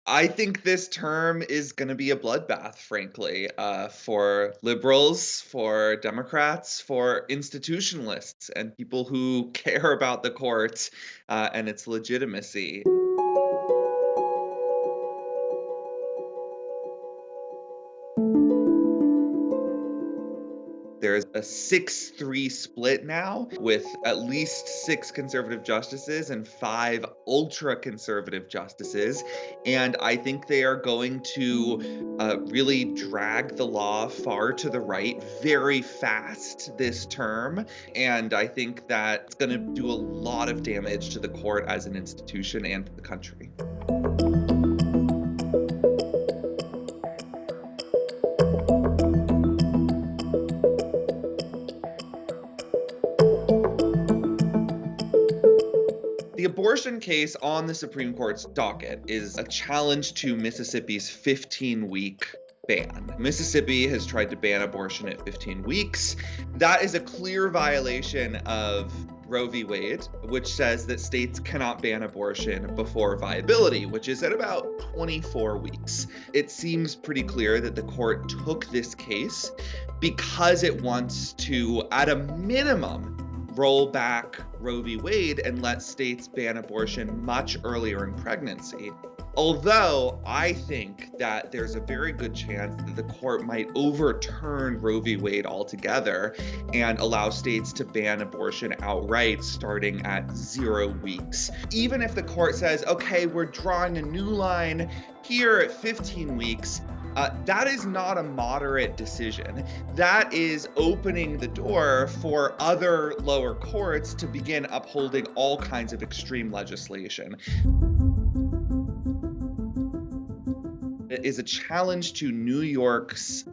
I think this term is going to be a bloodbath, frankly, for liberals, for Democrats, for institutionalists, and people who care about the court and its legitimacy. There's a 6-3 split now, with at least 6 conservative justices and 5 ultra-conservative justices, and I think they are going to really drag the law far to the right very fast this term, and I think that's gonna do a lot of damage to the court as an institution and to the country. The abortion case on the Supreme Court's docket is a challenge to Mississippi's 15-week ban. Mississippi has tried to ban abortion at 15 weeks. That is a clear violation of Roe v. Wade, which says that states cannot ban abortion before viability, which is at about 24 weeks. It seems pretty clear that the court took this case because it wants to, at a minimum, roll back Roe v. Wade and let states ban abortion much earlier in pregnancy. Although I think that there's a very good chance that the court might overturn Roe v. Wade altogether and allow states to ban abortion outright starting at 0 weeks. Even if the court says, okay, we're drawing a new line here at 15 weeks, that is not a moderate decision. That is opening the door for other lower courts to begin upholding all kinds of extreme legislation. It is a challenge to New York's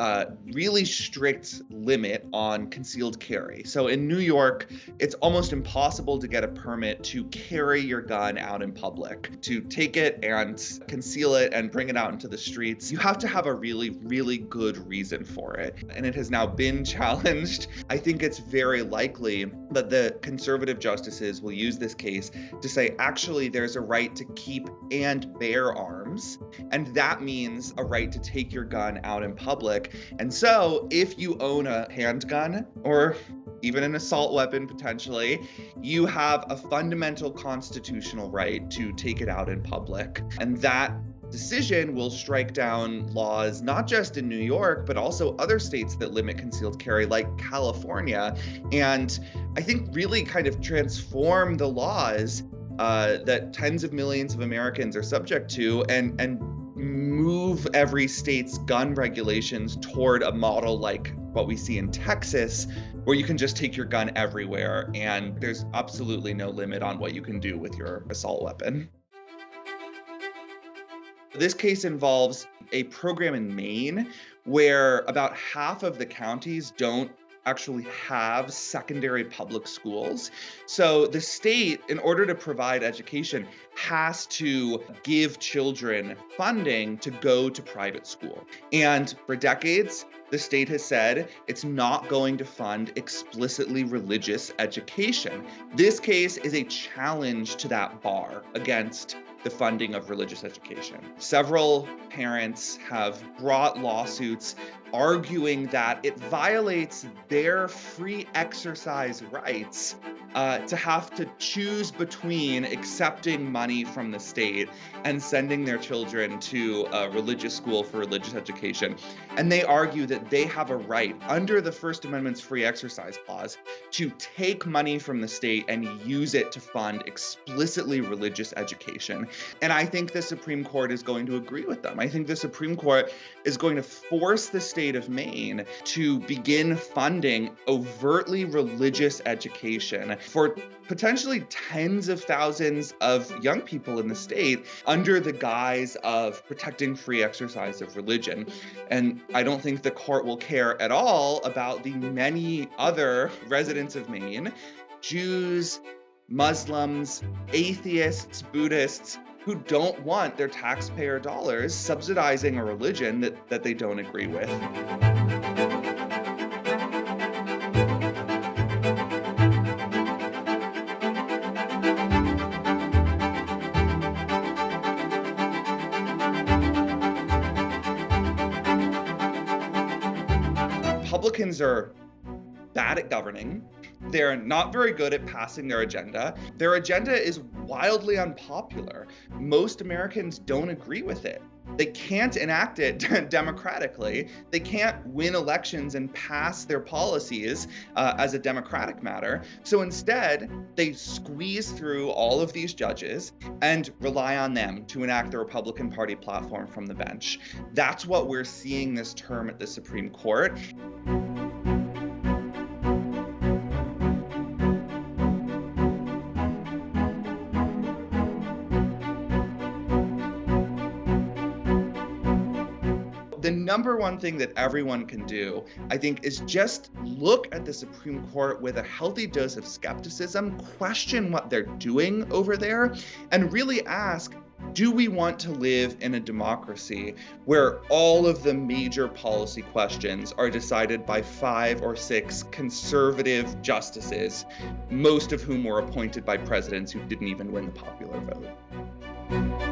really strict limit on concealed carry. So in New York, it's almost impossible to get a permit to carry your gun out in public, to take it and conceal it and bring it out into the streets. You have to have a really, really good reason for it. And it has now been challenged. I think it's very likely that the conservative justices will use this case to say, actually, there's a right to keep and bear arms. And that means a right to take your gun out in public. And so if you own a handgun or even an assault weapon potentially, you have a fundamental constitutional right to take it out in public. And that decision will strike down laws not just in New York, but also other states that limit concealed carry, like California, and I think really kind of transform the laws that tens of millions of Americans are subject to, and move every state's gun regulations toward a model like what we see in Texas, where you can just take your gun everywhere and there's absolutely no limit on what you can do with your assault weapon. This case involves a program in Maine where about half of the counties don't actually have secondary public schools. So the state, in order to provide education, has to give children funding to go to private school. And for decades, the state has said it's not going to fund explicitly religious education. This case is a challenge to that bar against the funding of religious education. Several parents have brought lawsuits arguing that it violates their free exercise rights to have to choose between accepting money from the state and sending their children to a religious school for religious education. And they argue that they have a right under the First Amendment's free exercise clause to take money from the state and use it to fund explicitly religious education. And I think the Supreme Court is going to agree with them. I think the Supreme Court is going to force the state of Maine to begin funding overtly religious education for potentially tens of thousands of young people in the state under the guise of protecting free exercise of religion. And I don't think the court will care at all about the many other residents of Maine, Jews, Muslims, atheists, Buddhists, who don't want their taxpayer dollars subsidizing a religion that they don't agree with. Republicans are bad at governing. They're not very good at passing their agenda. Their agenda is wildly unpopular. Most Americans don't agree with it. They can't enact it democratically. They can't win elections and pass their policies as a democratic matter. So instead, they squeeze through all of these judges and rely on them to enact the Republican Party platform from the bench. That's what we're seeing this term at the Supreme Court. The number one thing that everyone can do, I think, is just look at the Supreme Court with a healthy dose of skepticism, question what they're doing over there, and really ask, do we want to live in a democracy where all of the major policy questions are decided by 5 or 6 conservative justices, most of whom were appointed by presidents who didn't even win the popular vote?